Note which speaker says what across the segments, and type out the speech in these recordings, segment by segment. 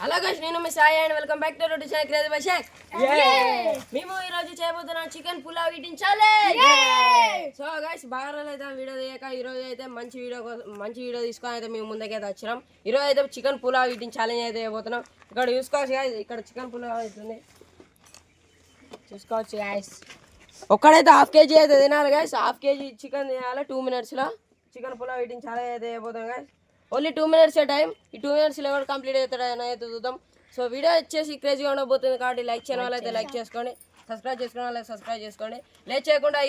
Speaker 1: Hello guys, నేను మీ Sai and welcome back to రోడ్ ఛానల్ క్రేజీ బై షేక్. మేము ఈ రోజు చేయబోతున్నాం chicken pulao eating challenge. So guys, బాగా రోజులైతే వీడియో తీయక ఈ రోజు అయితే మంచి వీడియో తీసుకొని అయితే మేము ముందుకైతే వచ్చినాం. ఈ రోజు అయితే చికెన్ పులావ్ ఈటింగ్ ఛాలెంజ్ అయితే చేయబోతున్నాం. ఇక్కడ చూసుకోవచ్చు గైస్, ఇక్కడ చికెన్ పులావ్ అవుతుంది చూసుకోవచ్చు గైస్. ఒక్కడైతే హాఫ్ కేజీ అయితే తినాలి గైస్. హాఫ్ కేజీ చికెన్ తినాలి 2 minutesలో. చికెన్ పులావ్ ఈటింగ్ ఛాలెంజ్ అయితే చేయబోతున్నాం గైస్. Only 2 minutes time. ఈ 2 minutesలో ఎవరు కంప్లీట్ అవుతాడని అయితే చూద్దాం. సో వీడియో వచ్చేసి క్రేజీగా ఉండబోతుంది కాబట్టి లైక్ చేయడం వల్ల అయితే లైక్ చేసుకోండి, సబ్స్క్రైబ్ చేసుకోవడం వల్ల సబ్స్క్రైబ్ చేసుకోండి. లేట్ చేయకుండా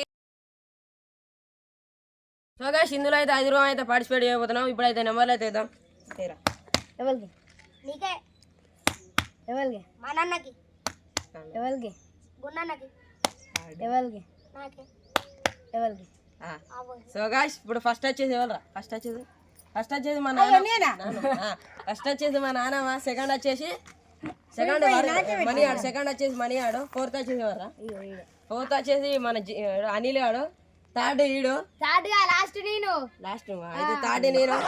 Speaker 1: సో గైస్, ఇందులో అయితే 5 రూపాయలు అయితే పార్టిసిపేట్ చేయబోతున్నాం. ఇప్పుడైతే నెంబర్లు అయితే ఇద్దాం.
Speaker 2: ఎవరికి నీకే ఎవరికి మా నాన్నకి ఎవరికి గున్నన్నకి ఎవరికి నాకే ఎవరికి.
Speaker 1: సో గైస్, ఇప్పుడు ఫస్ట్ వచ్చేసి ఎవరా? ఫస్ట్ వచ్చేసి మా నాన్న. ఫస్ట్ వచ్చేసి మా నాన్నమ్మ. సెకండ్ వచ్చేసి మనీ ఆడు. సెకండ్ వచ్చేసి మనీ ఆడు. ఫోర్త్ వచ్చేసి ఎవరా? ఫోర్త్ వచ్చేసి మన అనిల్ ఆడు. థర్డ్ ఈడు.
Speaker 2: లాస్ట్ నేను.
Speaker 1: లాస్ట్ అయితే థర్డ్ నేను,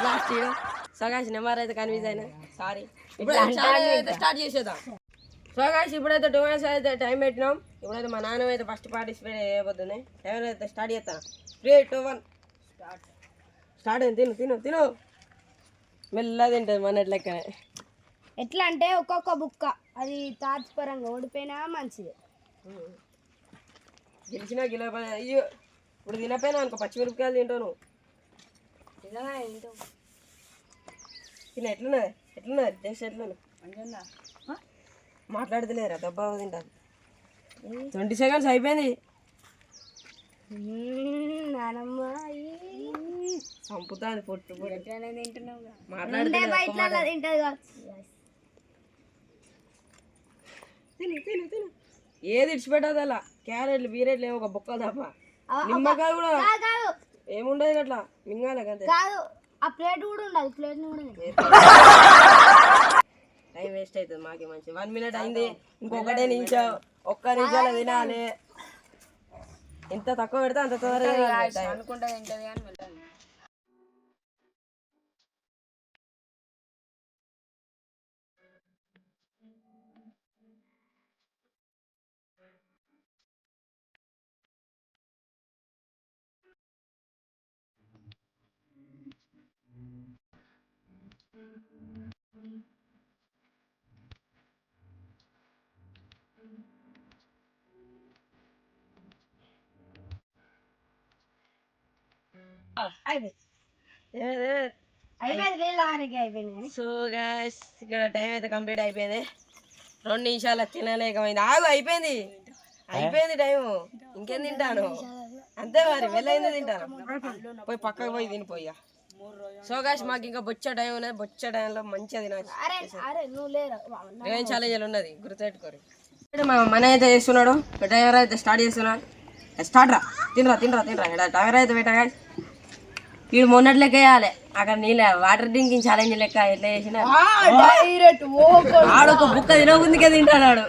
Speaker 1: లాస్ట్ ఈడు. సో గైస్, నెంబర్ అయితే కన్ఫ్యూజ్ అయినా, సారీ. ఇప్పుడు అయితే స్టార్ట్ చేసేద్దాం. సో గైస్, ఇప్పుడైతే 2 minutes అయితే టైం పెట్టినాం. ఇప్పుడైతే మా నాన్న అయితే ఫస్ట్ పార్టిసిపేట్ చేయబోతుంది. ఎవరైతే అయితే స్టార్ట్ చేస్తాను. 3, 2, 1 స్టార్ట్ అయింది. తిను మెల్లగా తింటుంది మన లెక్క.
Speaker 2: ఎట్లా అంటే ఒక్కొక్క బుక్క అది తాత్పరంగా ఓడిపోయినా మంచిది.
Speaker 1: గెలిచినా గెలవపోయినా అయ్యో. ఇప్పుడు తినపోయినా అనుకో, పచ్చిమిరపకాయలు తింటాను. తిన ఎట్లున్నది టేస్ట్ ఎట్లున్నది? మాట్లాడుతులేరా దబ్బా తింటాను. 20 seconds అయిపోయింది.
Speaker 2: నానమ్మ
Speaker 1: చంపుతాది పొట్టు ఏది ఇడిచిపెట్టదు అలా. క్యారెట్లు బీరెట్లు ఏమో ఒక బొక్క తప్ప. నిమ్మకాయ కూడా ఏముండదు అట్లా మింగాలి అంతే.
Speaker 2: ఆ ప్లేట్ కూడా ఉండదు. ప్లేట్
Speaker 1: టైం వేస్ట్ అవుతుంది మాకే మంచి. 1 minute అయింది. ఇంకొకటే నిమిషం. ఒక్క నిమిషాలు తినాలి. ఎంత తక్కువ పెడితే అంత తొందరగా అనుకుంటా తింటది కానీ వెళ్ళాలి. సో గైస్, ఇక్కడ టైం అయితే కంప్లీట్ అయిపోయింది. 2 నిమిషాలు తినలేకపోయింది. అయిపోయింది టైము. ఇంకేం తింటాను అంతే మరి. వెళ్ళైంది తింటాను. పోయి పక్కకు పోయి తినిపోయి. సో గైస్, మాకు ఇంకా బొచ్చ టైం ఉన్నది. బొచ్చ టైంలో మంచిగా తినచ్చు. రివెంజ్ ఛాలెంజ్ ఉన్నది, గుర్తుపెట్టుకోరు. మన అయితే చేస్తున్నాడు. డ్రైవర్ అయితే స్టార్ట్ చేస్తున్నాడు. స్టార్ట్ రా. తినరా. డ్రైవర్ అయితే పెట్టా. వీడు మొన్నట్లెక్క వేయాలి. అక్కడ నీళ్ళ వాటర్ డ్రింకింగ్ ఛాలెంజ్ లెక్క ఎట్లా చేసిన ఆడు ఒక బుక్క తినకుందికే తింటాడు.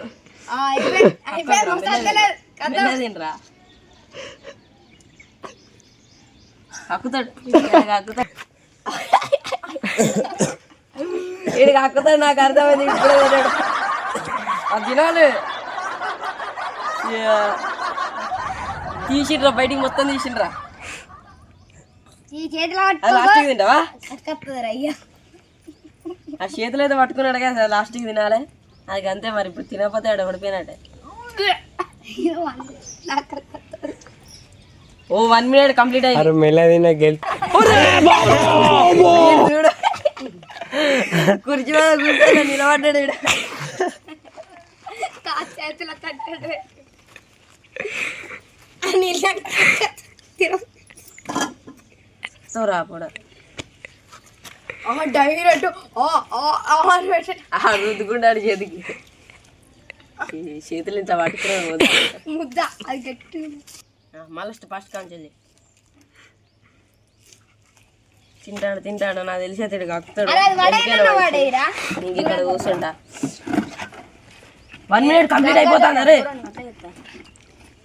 Speaker 1: తినరా అక్కుతాడు. వీడికి అక్కుతాడు. నాకు అర్థమైంది. ఇప్పుడే తిన్నాడు. అది తినాలి. తీసిండ్రా బయటికి, మొత్తం తీసిండ్రా. లాస్ట్కి తింటావా? ఆ చేతులు అయితే పట్టుకున్నాడు కదా, లాస్ట్కి తినాలి. అది అంతే మరి. ఇప్పుడు తినకపోతే ఆడ పడిపోయినట్టే. ఓ 1 minute కంప్లీట్ అయ్యింది. కుర్చీ కూర్చొని నిలబడ్డాడు. రాపోడా రుద్దుకుంటాడు చేతికి. చేతులు ఇంత పట్టుకున్నాడు. మళ్ళీ ఫస్ట్ కాంచెల్లి తింటాడు. నాకు తెలిసి అతడు కక్కుతాడు. నీకు ఇక్కడ కూర్చుంటా. 1 minute కంప్లీట్ అయిపోతాను. అరే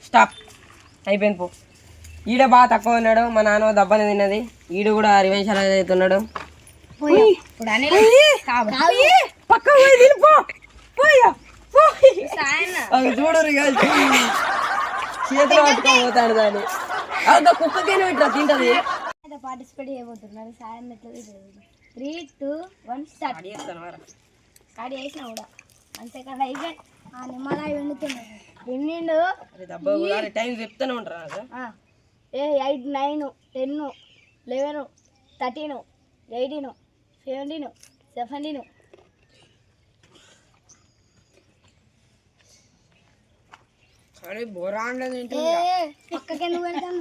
Speaker 1: స్టాప్ అయిపోయింది. పో. ఈడ బాగా తక్కువ ఉన్నాడు. మా నాన్న దబ్బని తిన్నది. ఈడు కూడా రివెంజ్ అవుతున్నాడు. పక్క చూడరు చేతిలో పట్టుకోపోతాడు దాన్ని అదో కుక్కకేనే ఇట్లా తింటది.
Speaker 2: పార్టిసిపేట్ చేయబోతున్నారు. సాయం ఎట్లా 3, 2, 1 స్టార్ట్. స్టార్ట్ చేసినా కూడా 1 సెకండ్ అయిపోయి నిమ్మలాయి వెండిండు
Speaker 1: టైం చెప్తానే ఉంటారు.
Speaker 2: 8, 9, 10, 11, 13, 18, 17, 17. పక్కకి ఎందుకు పెడతాను?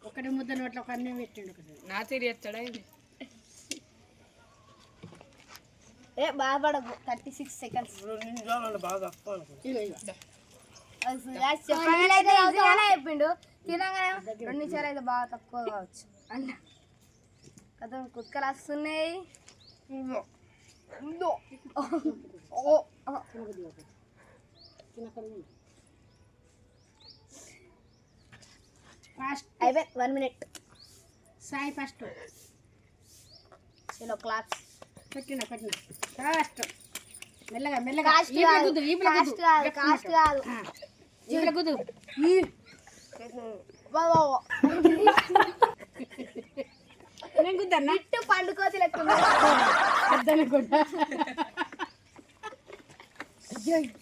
Speaker 3: ఒకటి ముద్ద నోట్లో ఒక అన్నం పెట్టిండు నా తీరు ఎత్తాడా
Speaker 2: బాధపడకు. 36 సెకండ్స్
Speaker 1: బాగా
Speaker 2: చెప్పిండు. తినగానే 2 నిమిషాలు అయితే బాగా తక్కువ కావచ్చు అంటే కథ కుక్కలు వస్తున్నాయి. అయిపోయి 1 మినిట్.
Speaker 3: సాయి ఫస్ట్
Speaker 2: చలో క్లాప్స్.
Speaker 3: పెట్టిన ఫస్ట్ మెల్లగా మెల్లగా
Speaker 2: కాస్ట్ కాదు
Speaker 3: ఈపుల కుదు నేను కుద్దన్నా
Speaker 2: ఇట్టు పండుకోతి లెక్క
Speaker 3: కూడా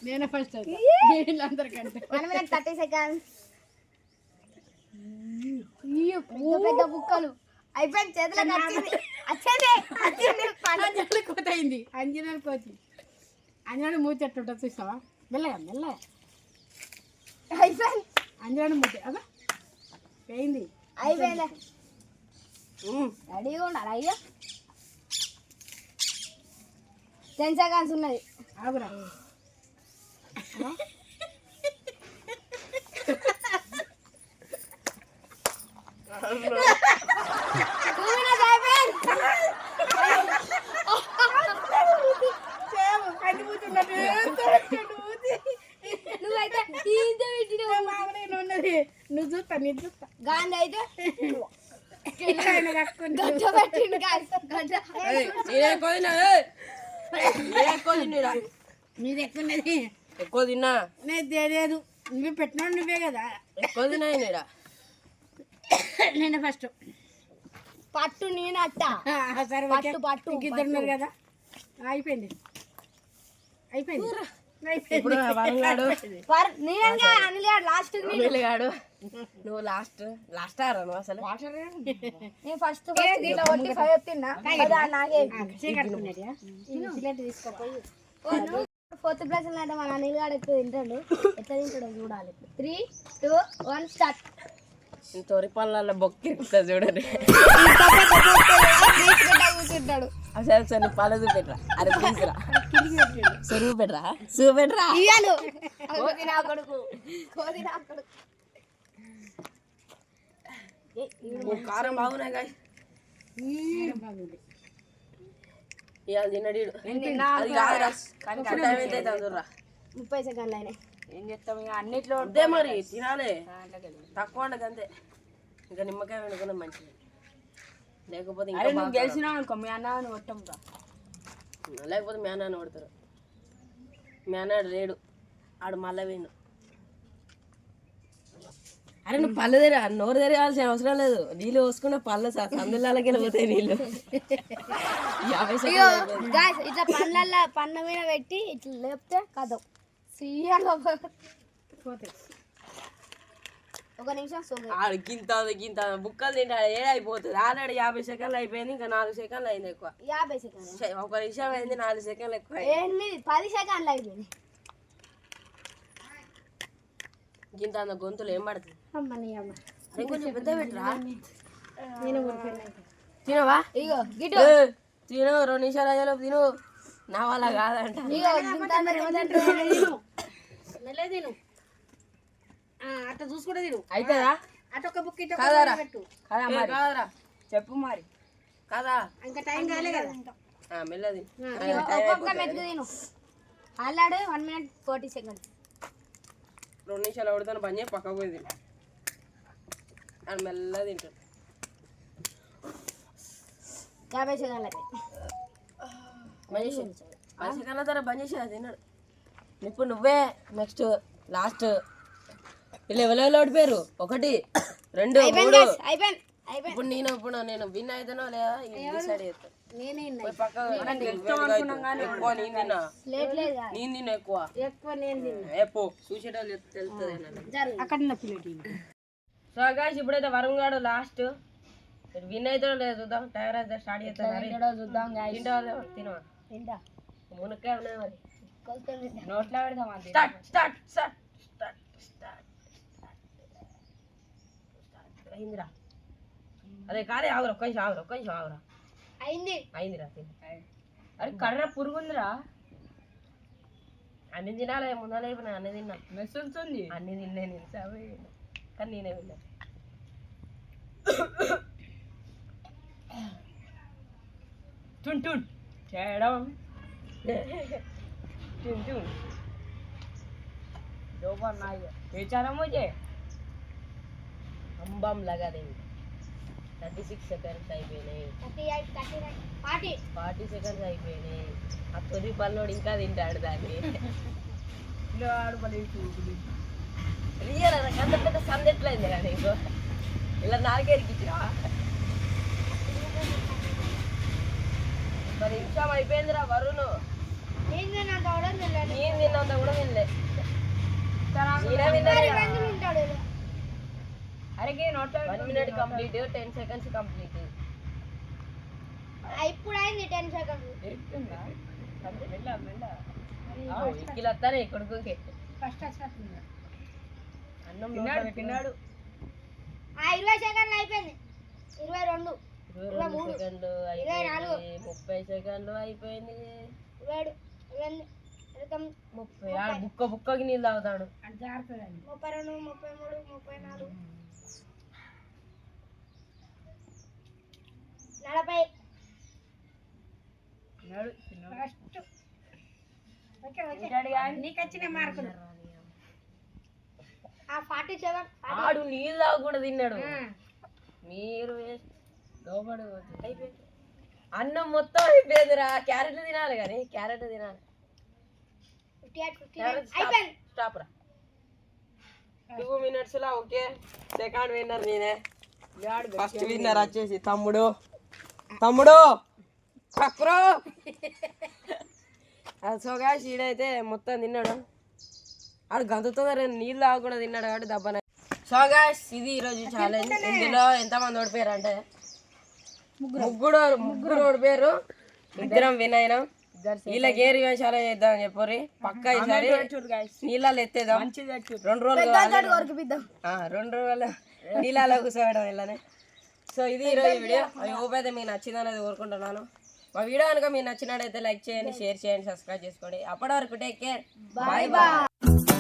Speaker 3: నేనే ఫస్ట్ వీళ్ళందరికంటే
Speaker 2: 1 మినిట్ 30 సెకండ్స్. పెద్ద బుక్కలు అయిపోయింది. చేతులకు
Speaker 3: అంజనాలు కోత అయింది. అంజనాలు కోతి అంజనాడు మూతి ఎట్టుంటుంది చూసావా? మెల్లగా మెల్లగా
Speaker 2: అయిపోయింది.
Speaker 3: అంజనాడు మూతి అదా పోయింది.
Speaker 2: అయిపోయింది. రెడీగా ఉండాలి. అయ్యో 10 సెకండ్స్ ఉన్నది.
Speaker 3: ఆగురా నువ్వు చూస్తా నేను చూస్తా.
Speaker 2: గాంధీ అయితే
Speaker 3: నీది ఎక్కున్నది
Speaker 1: ఎక్కువ తిన్నా
Speaker 3: లేదు. నువ్వు పెట్టినాడు నువ్వే కదా.
Speaker 1: ఎక్కువ తిన్నా
Speaker 3: నేను ఫస్ట్
Speaker 2: పట్టు నేను అట్ట
Speaker 3: సరే
Speaker 2: పట్టు పట్టు
Speaker 3: ఇద్దరు ఉన్నారు కదా. అయిపోయింది అయిపోయింది
Speaker 1: ఇప్పుడు వరంగాడు
Speaker 2: లాస్ట్
Speaker 1: వీళ్ళగాడు నువ్వు లాస్ట్ ఆరా నువ్వు అసలు
Speaker 2: నేను ఫస్ట్ 5 తిన్నా. ఫోర్త్ ప్లేస్ అంటే మన అనిల్ గాడు ఎక్కువ తింటాడు. ఎట్లా తింటాడో చూడాలి. 3, 2, 1 స్టార్ట్.
Speaker 1: తొరి పళ్ళ బొక్కిరుకుతుంది చూడండి.
Speaker 2: కూర్చుంటాడు.
Speaker 1: అసలు నువ్వు పళ్ళ చూపెట్టరా. అరే తీసుకురా చూపెట్టరా చూపెట్టరా
Speaker 2: ఇయ్యాలు కోది నా కొడుకు.
Speaker 1: కారం బాగున్నాయి గాయ ఇవాళ తిన్నాడు. అది కాదురా కానీ టైం అయితే చూడరా
Speaker 2: 30 సెకండ్లు అయినాయి.
Speaker 3: ఏం చేస్తాం ఇక అన్నిట్లో
Speaker 1: అంతే మరి తినాలి. తక్కువ ఉండదు అంతే. ఇంకా నిమ్మకాయ వండుకున్నాం మంచిది. లేకపోతే ఇంకా
Speaker 3: గెలిచినా అనుకో మీ అన్న కొట్టం
Speaker 1: లేకపోతే మీ అన్న కొడతారు. మీ అన్నాడు లేడు ఆడు మళ్ళీ వేయండు. అరే నువ్వు పళ్ళు తెర నోరు తెరగాల్సిన అవసరం లేదు. నీళ్ళు పోసుకున్న పళ్ళు సందులకి వెళ్ళిపోతాయి నీళ్ళు. 50 సెకండ్లు
Speaker 2: ఇట్లా పండ్ల మీద పెట్టి ఇట్లా లేపితే కథం
Speaker 3: పోతే
Speaker 2: 1 నిమిషం సోగు.
Speaker 1: ఆడు గింత బుక్కలు తింటాడు ఏడైపోతుంది. ఆల్రెడీ 50 సెకండ్లు అయిపోయింది. ఇంకా 4 సెకండ్లు అయింది ఎక్కువ.
Speaker 2: 50 సెకండ్లు
Speaker 1: 1 నిమిషం అయింది. 4 సెకండ్లు ఎక్కువ.
Speaker 2: 10 సెకండ్లు అయిపోయింది.
Speaker 1: గింత అంత గొంతులు ఏం పడుతుంది. కొంచెం పెద్ద పెట్టరా తినవా?
Speaker 2: ఇగో గిటు
Speaker 1: తిను 2 నిమిషాలు అయ్యేలో తిను. నా వల్ల కాదంట.
Speaker 3: తిను అట్లా చూసుకుంటే తిను
Speaker 1: అవుతుందా?
Speaker 3: అటు ఒక బుక్ ఇటు
Speaker 1: కాదారా
Speaker 3: పెట్టు.
Speaker 1: కాదరా చెప్పు మరి కాదా
Speaker 3: ఇంకా టైం కాలే కదా.
Speaker 1: మెల్లది
Speaker 2: మెతుకు తిను. Already 1 minute 40 seconds.
Speaker 1: 2 నిమిషాలు అవడతాను పని చేయి పక్కకు పోయి తిను. అది మెల్లగా తింటాడు.
Speaker 2: 50 సెకండ్లు అయిపోయి
Speaker 1: కన్నా తర బంద్ చేసేది తిన్నాడు. ఇప్పుడు నువ్వే నెక్స్ట్ లాస్ట్. వీళ్ళు ఎవరెవరు ఓడిపోయారు? 1 2 3. ఇప్పుడు నేను విన్ అవుతానో లేదా డిసైడ్ చేస్తాను. ఎక్కువ నేను తిన్నా, నేను తిన్నా ఎక్కువ ఎప్పు చూసేటోళ్ళు తెలుస్తుంది అక్కడ. సో గాయ్స్ ఇప్పుడైతే వరుణ్ గాడు లాస్ట్ విన్ అవుతాడో లేదా చూద్దాం. టైర్ అయితే స్టార్ట్ చేస్తాను చూద్దాం. తినవా మునక్కాయ ఉన్నది మరి నోట్లో పెడదాం. Start start start start start అయిందిరా. అదే కాదే ఆగురా, ఒక్క నిమిషం ఆగురా. అయిందిరా. అరే కర్ర పురుగుందిరా. అన్ని తినాలి ముందర అన్ని తిన్నా మెస్సుంది. అన్ని తిన్నా నేను కానీ నేనే విన్నా. చేయడం అంబం లాగా 36 సెకండ్స్ అయిపోయినాయి. 40 సెకండ్స్ అయిపోయినాయి. ఆ తొలి పల్లోడు ఇంకా తింటాడు దాన్ని. రియల్ అంత పెద్ద సందెట్లయింది కానీ ఇంకో ఇలా 4 ఎరికిచ్చినా. మరి నిమిషం అయిపోయిందిరా వరుణ్. నేను తిన్నంత కూడా తినలే. అరే 1 minute కంప్లీట్, 10 seconds కంప్లీట్.
Speaker 2: ఇప్పుడు అయింది 10 seconds.
Speaker 1: ఇక్కడ వస్తానే కొడుకుకి అన్నం తిన్నాడు.
Speaker 2: 20 seconds అయిపోయింది. 22
Speaker 1: సెకండ్లు అయిపోయింది. 30 సెకండ్లు అయిపోయింది. 30 బుక్కకి నీళ్ళు తాగుతాడు.
Speaker 2: 32 33 34 40. నీకు వచ్చిన మార్కులు 47.
Speaker 1: ఆడు నీళ్ళు తాగకుండా తిన్నాడు. మీరు అయిపోయింది. అన్నం మొత్తం అయిపోయిందిరా. క్యారెట్లు తినాలి కానీ క్యారెట్ తినాలి. స్టాప్ రా. 2 minutes లా ఓకే. సెకండ్ విన్నర్ నేనే. ఫస్ట్ విన్నర్ వచ్చేసి తమ్ముడు కక్రో. సో గాయ్స్ ఈడైతే మొత్తం తిన్నాడు. ఆడు గంతుతో నీళ్ళు తాగకుండా తిన్నాడు కాబట్టి దెబ్బన. సో గాయ్స్ ఇది ఈరోజు ఛాలెంజ్. ఇందులో ఎంతమంది ఓడిపోయారు అంటే ముగ్గురు ఓడిపోయారు. ఇద్దరం విన్ అయినాం. వీళ్ళకి ఏ రివేషాలు చేద్దామని చెప్పి పక్కా ఈసారి నీళ్ళలో ఎత్తేద్దాం. 2 రోజులు నీళ్ళలో కూర్చోవడం ఇలానే. సో ఇది ఈరోజు వీడియో. అది ఓపైతే మీకు నచ్చిందనేది కోరుకుంటున్నాను. మా వీడియో కనుక మీకు నచ్చినట్టయితే లైక్ చేయండి, షేర్ చేయండి, సబ్స్క్రైబ్ చేసుకోండి. అప్పటి వరకు టేక్ కేర్, బాయ్ బాయ్.